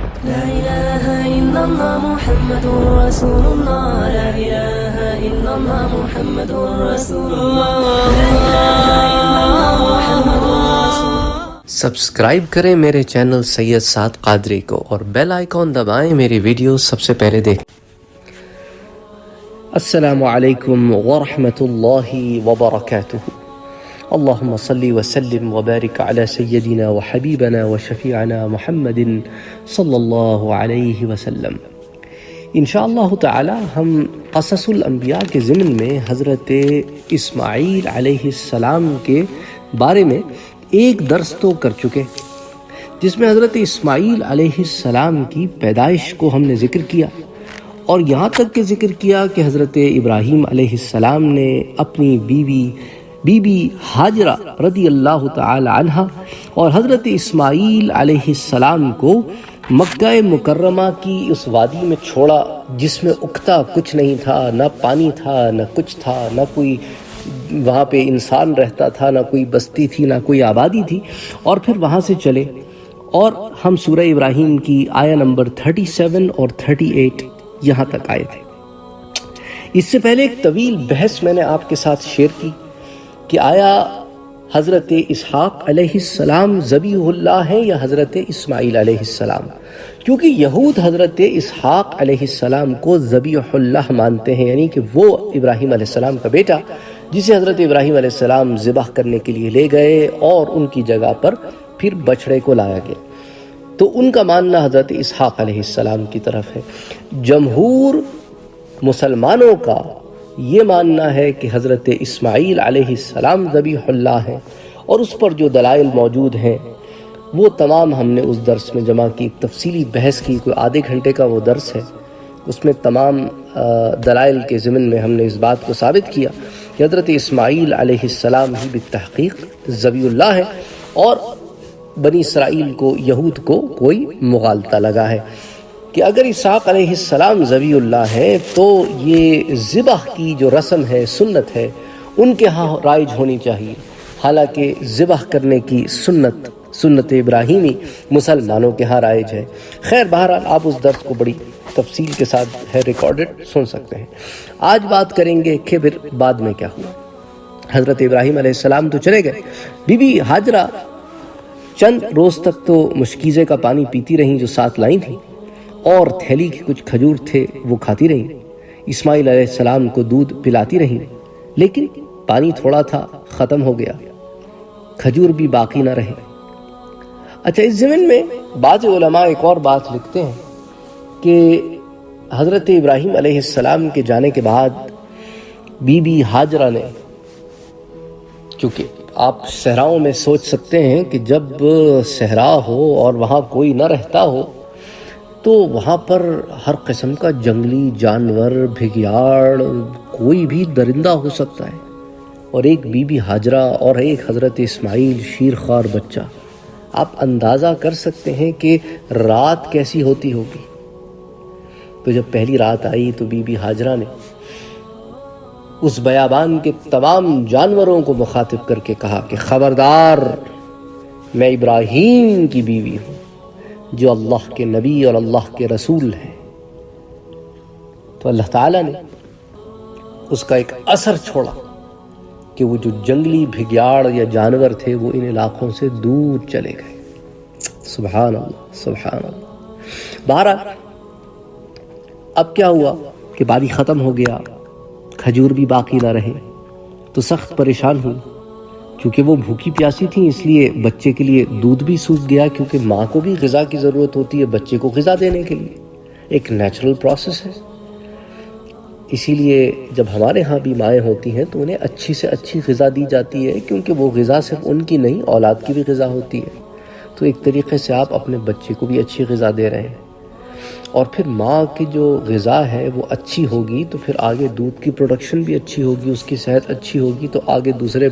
لا إله إلا الله محمد رسول الله لا إله إلا الله محمد رسول الله لا إله إلا الله محمد رسول الله. سبسکرائب کریں میرے چینل سید سعد قادری کو اور بیل آئیکن دبائیں میری ویڈیو سب سے پہلے دیکھیں. السلام علیکم ورحمۃ اللہ وبرکاتہ. اللہم صلی وسلم وبارک علی سیدنا وحبیبنا وشفیعنا محمد صلی اللہ علیہ وسلم. انشاءاللہ تعالی ہم قصص الانبیاء کے ضمن میں حضرت اسماعیل علیہ السلام کے بارے میں ایک درس تو کر چکے، جس میں حضرت اسماعیل علیہ السلام کی پیدائش کو ہم نے ذکر کیا، اور یہاں تک کہ ذکر کیا کہ حضرت ابراہیم علیہ السلام نے اپنی بی بی ہاجرہ رضی اللہ تعالی عنہ اور حضرت اسماعیل علیہ السلام کو مکہ مکرمہ کی اس وادی میں چھوڑا جس میں اکتا کچھ نہیں تھا، نہ پانی تھا، نہ کچھ تھا، نہ کوئی وہاں پہ انسان رہتا تھا، نہ کوئی بستی تھی، نہ کوئی آبادی تھی، اور پھر وہاں سے چلے. اور ہم سورہ ابراہیم کی آیہ نمبر 37 اور 38 یہاں تک آئے تھے. اس سے پہلے ایک طویل بحث میں نے آپ کے ساتھ شیئر کی کہ آیا حضرت اسحاق علیہ السلام ذبیح اللہ ہیں یا حضرت اسماعیل علیہ السلام، کیونکہ یہود حضرت اسحاق علیہ السلام کو ذبیح اللہ مانتے ہیں، یعنی کہ وہ ابراہیم علیہ السلام کا بیٹا جسے حضرت ابراہیم علیہ السلام ذبح کرنے کے لیے لے گئے اور ان کی جگہ پر پھر بچڑے کو لایا گیا، تو ان کا ماننا حضرت اسحاق علیہ السلام کی طرف ہے. جمہور مسلمانوں کا یہ ماننا ہے کہ حضرت اسماعیل علیہ السلام ذبیح اللہ ہیں، اور اس پر جو دلائل موجود ہیں وہ تمام ہم نے اس درس میں جمع کی. تفصیلی بحث کی، کوئی آدھے گھنٹے کا وہ درس ہے، اس میں تمام دلائل کے ضمن میں ہم نے اس بات کو ثابت کیا کہ حضرت اسماعیل علیہ السلام ہی بالتحقیق ذبیح اللہ ہے، اور بنی اسرائیل کو، یہود کو کوئی مغالطہ لگا ہے کہ اگر اسحاق علیہ السلام ذبیح اللہ ہے تو یہ ذبح کی جو رسم ہے، سنت ہے، ان کے ہاں رائج ہونی چاہیے، حالانکہ ذبح کرنے کی سنت ابراہیمی مسلمانوں کے ہاں رائج ہے. خیر، بہرحال آپ اس درس کو بڑی تفصیل کے ساتھ ہے ریکارڈڈ سن سکتے ہیں. آج بات کریں گے کہ پھر بعد میں کیا ہوا. حضرت ابراہیم علیہ السلام تو چلے گئے، بی بی ہاجرہ چند روز تک تو مشکیزے کا پانی پیتی رہیں جو ساتھ لائی تھیں، اور تھیلی کے کچھ کھجور تھے وہ کھاتی رہیں. اسماعیل علیہ السلام کو دودھ پلاتی رہیں، لیکن پانی تھوڑا تھا، ختم ہو گیا، کھجور بھی باقی نہ رہے. اچھا، اس ضمن میں بعض علماء ایک اور بات لکھتے ہیں کہ حضرت ابراہیم علیہ السلام کے جانے کے بعد بی بی ہاجرہ نے، چونکہ آپ صحراؤں میں سوچ سکتے ہیں کہ جب صحرا ہو اور وہاں کوئی نہ رہتا ہو تو وہاں پر ہر قسم کا جنگلی جانور، بھگیاڑ، کوئی بھی درندہ ہو سکتا ہے، اور ایک بی بی ہاجرہ اور ایک حضرت اسماعیل شیرخوار بچہ. آپ اندازہ کر سکتے ہیں کہ رات کیسی ہوتی ہوگی. تو جب پہلی رات آئی تو بی بی ہاجرہ نے اس بیابان کے تمام جانوروں کو مخاطب کر کے کہا کہ خبردار، میں ابراہیم کی بیوی ہوں جو اللہ کے نبی اور اللہ کے رسول ہیں. تو اللہ تعالیٰ نے اس کا ایک اثر چھوڑا کہ وہ جو جنگلی بھگیاڑ یا جانور تھے وہ ان علاقوں سے دور چلے گئے. سبحان اللہ، سبحان اللہ. بہرحال اب کیا ہوا کہ پانی ختم ہو گیا، کھجور بھی باقی نہ رہے، تو سخت پریشان ہوئی. کیونکہ وہ بھوکی پیاسی تھیں، اس لیے بچے کے لیے دودھ بھی سوکھ گیا، کیونکہ ماں کو بھی غذا کی ضرورت ہوتی ہے بچے کو غذا دینے کے لیے، ایک نیچرل پروسیس ہے. اسی لیے جب ہمارے ہاں بھی مائیں ہوتی ہیں تو انہیں اچھی سے اچھی غذا دی جاتی ہے، کیونکہ وہ غذا صرف ان کی نہیں، اولاد کی بھی غذا ہوتی ہے. تو ایک طریقے سے آپ اپنے بچے کو بھی اچھی غذا دے رہے ہیں، اور پھر ماں کی جو غذا ہے وہ اچھی ہوگی تو پھر آگے دودھ کی پروڈکشن بھی اچھی ہوگی، اس کی صحت اچھی ہوگی تو آگے دوسرے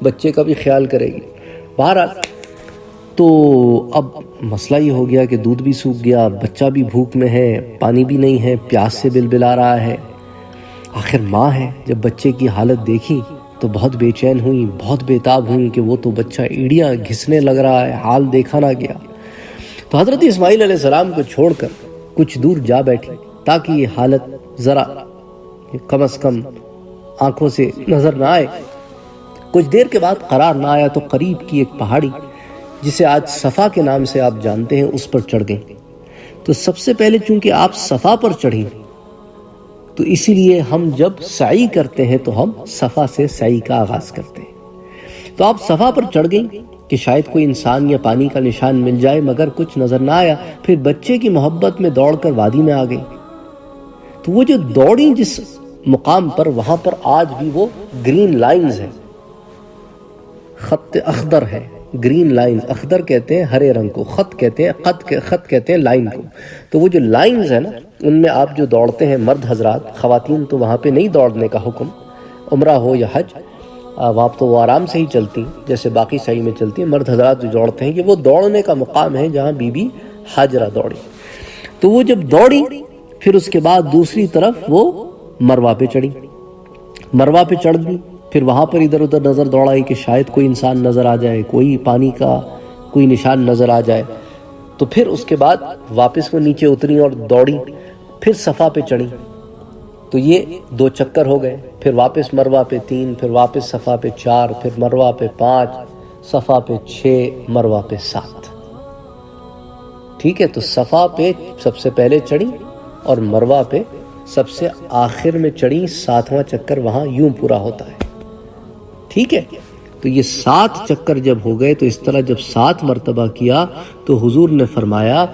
بچے کا بھی خیال کرے گی. بہرحال تو اب مسئلہ یہ ہو گیا کہ دودھ بھی سوکھ گیا، بچہ بھی بھوک میں ہے، پانی بھی نہیں ہے، پیاس سے بلبلا رہا ہے. آخر ماں ہے، جب بچے کی حالت دیکھی تو بہت بے چین ہوئی، بہت بے تاب ہوئی کہ وہ تو بچہ ایڑیاں گھسنے لگ رہا ہے، حال دیکھا نہ گیا. تو حضرت اسماعیل علیہ السلام کو چھوڑ کر کچھ دور جا بیٹھی تاکہ یہ حالت ذرا کم از کم آنکھوں سے نظر نہ آئے۔ کچھ دیر کے بعد قرار نہ آیا تو قریب کی ایک پہاڑی جسے آج صفا کے نام سے آپ جانتے ہیں اس پر چڑھ گئیں۔ تو سب سے پہلے چونکہ آپ صفا پر چڑھی تو اسی لیے ہم جب سعی کرتے ہیں تو ہم صفا سے سعی کا آغاز کرتے ہیں۔ تو آپ صفا پر چڑھ گئیں کہ شاید کوئی انسان یا پانی کا نشان مل جائے، مگر کچھ نظر نہ آیا۔ پھر بچے کی محبت میں دوڑ کر وادی میں آ گئی۔ تو وہ جو دوڑیں جس مقام پر، وہاں پر آج بھی وہ گرین لائنز ہیں، خط اخضر ہے، گرین لائنز، اخضر کہتے ہیں ہرے رنگ کو، خط کہتے ہیں خط کہتے ہیں لائن کو۔ تو وہ جو لائنز ہیں نا، ان میں آپ جو دوڑتے ہیں مرد حضرات، خواتین تو وہاں پہ نہیں دوڑنے کا حکم، عمرہ ہو یا حج، وہاں تو وہ آرام سے ہی چلتی جیسے باقی سعی میں چلتی ہیں۔ مرد حضرات جو دوڑتے ہیں کہ وہ دوڑنے کا مقام ہے جہاں بی بی ہاجرہ دوڑی۔ تو وہ جب دوڑی پھر اس کے بعد دوسری طرف وہ مروہ پہ چڑھی، مروہ پہ چڑھ گئی۔ پھر وہاں پر ادھر ادھر نظر دوڑائی کہ شاید کوئی انسان نظر آ جائے، کوئی پانی کا کوئی نشان نظر آ جائے۔ تو پھر اس کے بعد واپس وہ نیچے اتری اور دوڑی، پھر صفا پہ چڑھی۔ تو یہ 2 چکر ہو گئے، پھر واپس مروہ پہ 3، پھر واپس صفا پہ 4، پھر مروہ پہ 5، صفا پہ 6، مروہ پہ 7۔ ٹھیک ہے، تو صفا پہ سب سے پہلے چڑھی اور مروہ پہ سب سے آخر میں چڑھی، 7واں چکر وہاں یوں پورا ہوتا ہے۔ ٹھیک ہے، تو یہ 7 چکر جب ہو گئے تو اس طرح جب 7 مرتبہ کیا تو حضور نے فرمایا،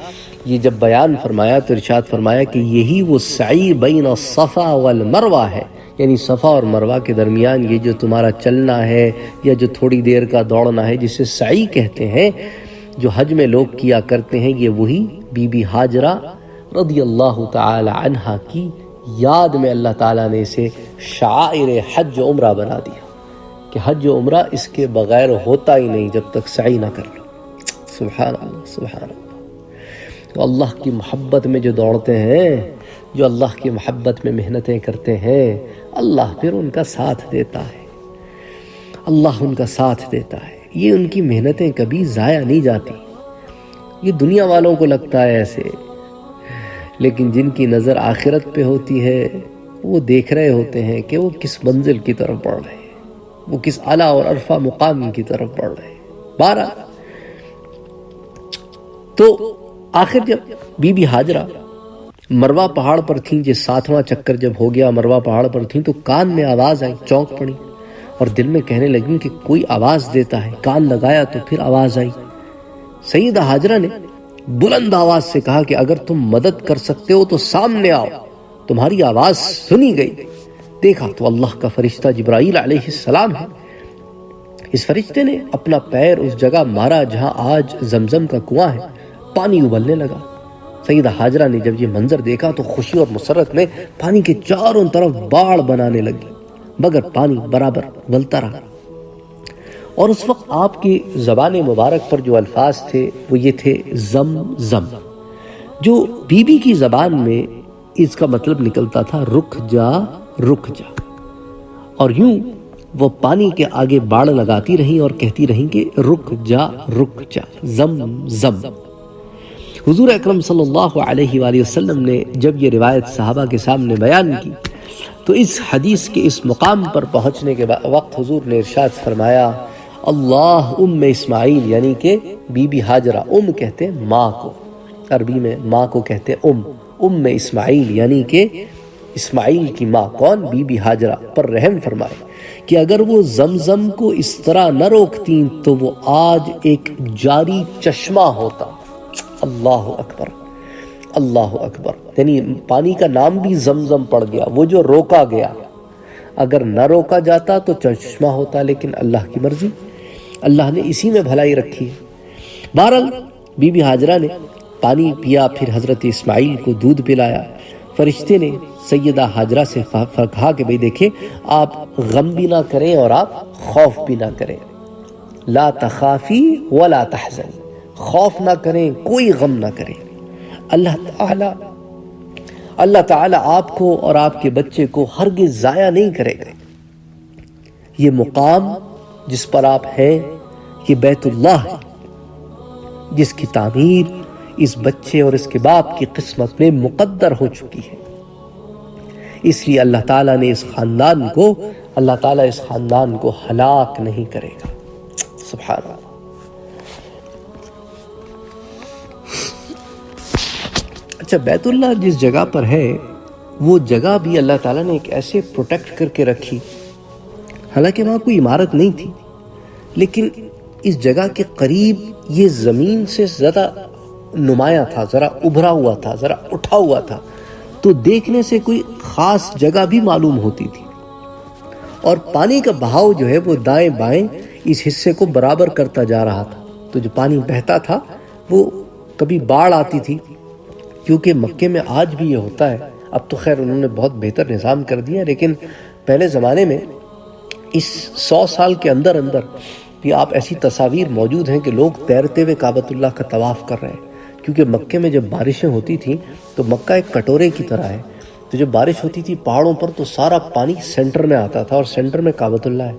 یہ جب بیان فرمایا تو ارشاد فرمایا کہ یہی وہ سعی بین الصفا والمروہ ہے، یعنی صفا اور مروہ کے درمیان یہ جو تمہارا چلنا ہے یا جو تھوڑی دیر کا دوڑنا ہے جسے سعی کہتے ہیں، جو حج میں لوگ کیا کرتے ہیں، یہ وہی بی بی ہاجرہ رضی اللہ تعالی عنہا کی یاد میں اللہ تعالیٰ نے اسے شعائر حج و عمرہ بنا دیا کہ حج و عمرہ اس کے بغیر ہوتا ہی نہیں جب تک سعی نہ کر لو۔ سبحان اللہ، سبحان اللہ۔ تو اللہ کی محبت میں جو دوڑتے ہیں، جو اللہ کی محبت میں محنتیں کرتے ہیں، اللہ پھر ان کا ساتھ دیتا ہے، اللہ ان کا ساتھ دیتا ہے۔ یہ ان کی محنتیں کبھی ضائع نہیں جاتی۔ یہ دنیا والوں کو لگتا ہے ایسے، لیکن جن کی نظر آخرت پہ ہوتی ہے وہ دیکھ رہے ہوتے ہیں کہ وہ کس منزل کی طرف بڑھ رہے ہیں، وہ کس اعلیٰ اور عرفہ مقام کی طرف بڑھ رہے ہیں۔ 12 تو آخر جب بی بی ہاجرہ مروہ پہاڑ پر تھیں، یہ 7واں چکر جب ہو گیا، مروہ پہاڑ پر تھیں تو کان میں آواز آئی، چونک پڑی اور دل میں کہنے لگی کہ کوئی آواز دیتا ہے۔ کان لگایا تو پھر آواز آئی۔ سیدہ ہاجرہ نے بلند آواز سے کہا کہ اگر تم مدد کر سکتے ہو تو سامنے آؤ، تمہاری آواز سنی گئی۔ دیکھا تو اللہ کا فرشتہ جبرائیل علیہ السلام ہے۔ اس فرشتے نے اپنا پیر اس جگہ مارا جہاں آج زمزم کا کنواں ہے، پانی ابلنے لگا۔ سیدہ ہاجرہ نے جب یہ منظر دیکھا تو خوشی اور مسرت میں پانی کے چاروں طرف باڑ بنانے لگی، مگر پانی برابر ابلتا رہا۔ اور اس وقت آپ کی زبان مبارک پر جو الفاظ تھے وہ یہ تھے زم زم، جو بی بی کی زبان میں اس کا مطلب نکلتا تھا رک جا رک جا، اور یوں وہ پانی کے آگے باڑ لگاتی رہیں اور کہتی رہیں کہ رک جا زم زم۔ حضور اکرم صلی اللہ علیہ وآلہ وسلم نے جب یہ روایت صحابہ کے سامنے بیان کی تو اس حدیث کے اس مقام پر پہنچنے کے وقت حضور نے ارشاد فرمایا، اللہ اسماعیل، یعنی کہ بی بی ہاجرہ، کہتے ہیں ماں کو، عربی میں ماں کو کہتے ہیں اسماعیل، یعنی کہ اسماعیل کی ماں کون؟ بی بی ہاجرہ پر رحم فرمائے کہ اگر وہ زمزم کو اس طرح نہ روکتیں تو وہ آج ایک جاری چشمہ ہوتا۔ اللہ اکبر، اللہ اکبر، یعنی پانی کا نام بھی زمزم پڑ گیا، وہ جو روکا گیا، اگر نہ روکا جاتا تو چشمہ ہوتا، لیکن اللہ کی مرضی، اللہ نے اسی میں بھلائی رکھی ہے۔ بہرحال بی بی ہاجرہ نے پانی پیا، پھر حضرت اسماعیل کو دودھ پلایا۔ فرشتے نے سیدہ ہاجرہ سے کہا کہ بھئی دیکھیں، آپ غم بھی نہ کریں اور آپ خوف بھی نہ کریں، لا تخافی ولا تحزن، خوف نہ کریں، کوئی غم نہ کریں، اللہ تعالی آپ کو اور آپ کے بچے کو ہرگز ضائع نہیں کرے گا۔ یہ مقام جس پر آپ ہیں یہ بیت اللہ ہے، جس کی تعمیر اس بچے اور اس کے باپ کی قسمت میں مقدر ہو چکی ہے۔ اس لیے اللہ تعالیٰ نے اس خاندان کو ہلاک نہیں کرے گا۔ سبحان اللہ۔ اچھا، بیت اللہ جس جگہ پر ہے وہ جگہ بھی اللہ تعالیٰ نے ایک ایسے پروٹیکٹ کر کے رکھی، حالانکہ وہاں کوئی عمارت نہیں تھی، لیکن اس جگہ کے قریب یہ زمین سے زیادہ نمایاں تھا، ذرا ابھرا ہوا تھا، ذرا اٹھا ہوا تھا، تو دیکھنے سے کوئی خاص جگہ بھی معلوم ہوتی تھی، اور پانی کا بہاؤ جو ہے وہ دائیں بائیں اس حصے کو برابر کرتا جا رہا تھا۔ تو جو پانی بہتا تھا وہ کبھی باڑھ آتی تھی، کیونکہ مکے میں آج بھی یہ ہوتا ہے، اب تو خیر انہوں نے بہت بہتر نظام کر دیا، لیکن پہلے زمانے میں اس 100 سال کے اندر بھی آپ ایسی تصاویر موجود ہیں کہ لوگ تیرتے ہوئے کعبۃ اللہ کا طواف کر رہے ہیں، کیونکہ مکے میں جب بارشیں ہوتی تھیں تو مکہ ایک کٹورے کی طرح ہے، تو جب بارش ہوتی تھی پہاڑوں پر تو سارا پانی سینٹر میں آتا تھا، اور سینٹر میں کعبۃ اللہ ہے،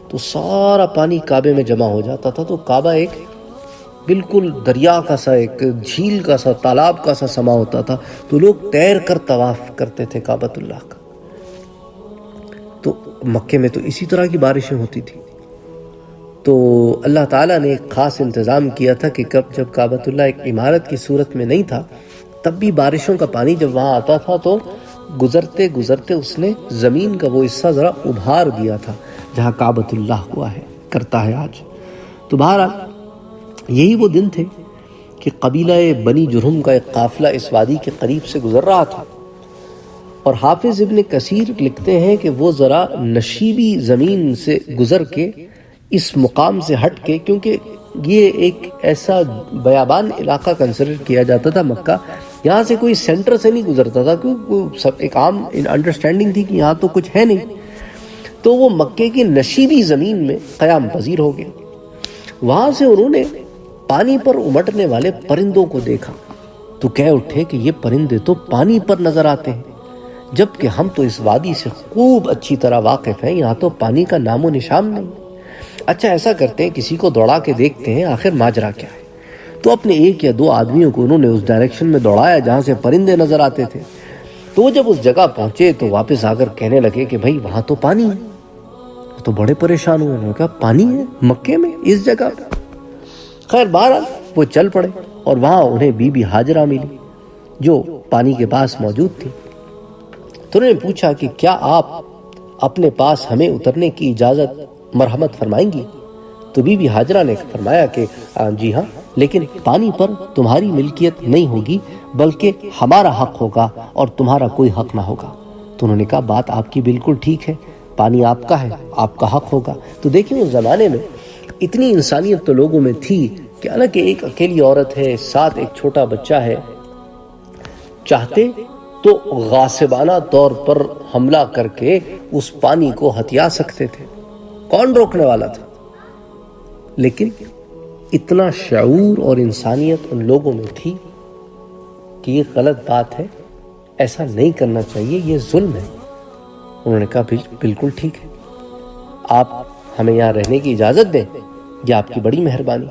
تو سارا پانی کعبے میں جمع ہو جاتا تھا، تو کعبہ ایک بالکل دریا کا سا، ایک جھیل کا سا، تالاب کا سا سما ہوتا تھا، تو لوگ تیر کر طواف کرتے تھے کعبۃ اللہ کا۔ تو مکے میں تو اسی طرح کی بارشیں ہوتی تھی، تو اللہ تعالیٰ نے ایک خاص انتظام کیا تھا کہ جب کعبۃ اللہ ایک عمارت کی صورت میں نہیں تھا، تب بھی بارشوں کا پانی جب وہاں آتا تھا تو گزرتے گزرتے اس نے زمین کا وہ حصہ ذرا ابھار دیا تھا جہاں کعبۃ اللہ ہوا ہے، کرتا ہے آج۔ تو بہرحال یہی وہ دن تھے کہ قبیلہ بنی جرہم کا ایک قافلہ اس وادی کے قریب سے گزر رہا تھا، اور حافظ ابن کثیر لکھتے ہیں کہ وہ ذرا نشیبی زمین سے گزر کے اس مقام سے ہٹ کے، کیونکہ یہ ایک ایسا بیابان علاقہ کنسیڈر کیا جاتا تھا مکہ، یہاں سے کوئی سینٹر سے نہیں گزرتا تھا، کیونکہ سب ایک عام انڈرسٹینڈنگ تھی کہ یہاں تو کچھ ہے نہیں، تو وہ مکے کی نشیبی زمین میں قیام پذیر ہو گیا۔ وہاں سے انہوں نے پانی پر امٹنے والے پرندوں کو دیکھا، تو کہہ اٹھے کہ یہ پرندے تو پانی پر نظر آتے ہیں، جبکہ ہم تو اس وادی سے خوب اچھی طرح واقف ہیں، یہاں تو پانی کا نام و نشان نہیں۔ اچھا ایسا کرتے ہیں، کسی کو دوڑا کے دیکھتے ہیں آخر ماجرا کیا ہے۔ تو اپنے 1 یا 2 آدمیوں کو انہوں نے اس ڈائریکشن میں دوڑایا جہاں سے پرندے نظر آتے تھے، تو وہ جب اس جگہ پہنچے تو واپس آ کر کہنے لگے کہ بھائی وہاں تو پانی ہے۔ تو بڑے پریشان ہوئے، انہوں نے کہا پانی ہے مکے میں اس جگہ پر؟ خیر بہرحال وہ چل پڑے، اور وہاں انہیں بی بی ہاجرہ ملی جو پانی کے پاس موجود تھی۔ تو انہوں نے پوچھا کہ کیا آپ اپنے پاس ہمیں اترنے کی اجازت مرحمت فرمائیں گی؟ تو بی بی ہاجرہ نے فرمایا کہ جی ہاں، لیکن پانی پر تمہاری ملکیت نہیں ہوگی، بلکہ ہمارا حق ہوگا اور تمہارا کوئی حق نہ ہوگا۔ تو انہوں نے کہا بات آپ کی بالکل ٹھیک ہے، پانی آپ کا ہے، آپ کا حق ہوگا۔ تو دیکھیں اس زمانے میں اتنی انسانیت تو لوگوں میں تھی کہ حالانکہ ایک اکیلی عورت ہے، ساتھ ایک چھوٹا بچہ ہے، چاہتے تو غاصبانہ طور پر حملہ کر کے اس پانی کو ہتھیا سکتے تھے، کون روکنے والا تھا؟ لیکن اتنا شعور اور انسانیت ان لوگوں میں تھی کہ یہ غلط بات ہے، ایسا نہیں کرنا چاہیے، یہ ظلم ہے۔ انہوں نے کہا بالکل ٹھیک ہے، آپ ہمیں یہاں رہنے کی اجازت دیں، یہ آپ کی بڑی مہربانی۔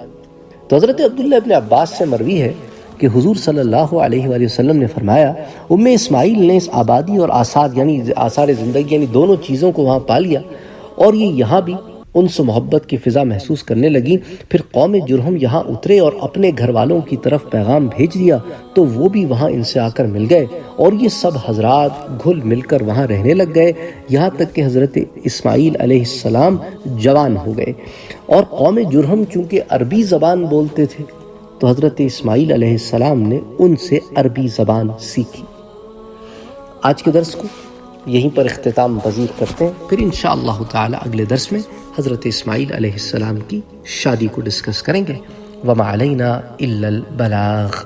تو حضرت عبداللہ ابن عباس سے مروی ہے کہ حضور صلی اللہ علیہ وآلہ وسلم نے فرمایا، اسماعیل نے اس آبادی اور آثار یعنی آثار زندگی یعنی دونوں چیزوں کو وہاں پا لیا، اور یہ یہاں بھی انس و محبت کی فضا محسوس کرنے لگی۔ پھر قوم جرہم یہاں اترے اور اپنے گھر والوں کی طرف پیغام بھیج دیا، تو وہ بھی وہاں ان سے آ کر مل گئے، اور یہ سب حضرات گھل مل کر وہاں رہنے لگ گئے، یہاں تک کہ حضرت اسماعیل علیہ السلام جوان ہو گئے۔ اور قوم جرہم چونکہ عربی زبان بولتے تھے، تو حضرت اسماعیل علیہ السلام نے ان سے عربی زبان سیکھی۔ آج کے درس کو یہیں پر اختتام پذیر کرتے ہیں، پھر انشاءاللہ تعالی اگلے درس میں حضرت اسماعیل علیہ السلام کی شادی کو ڈسکس کریں گے۔ وما علینا الا البلاغ۔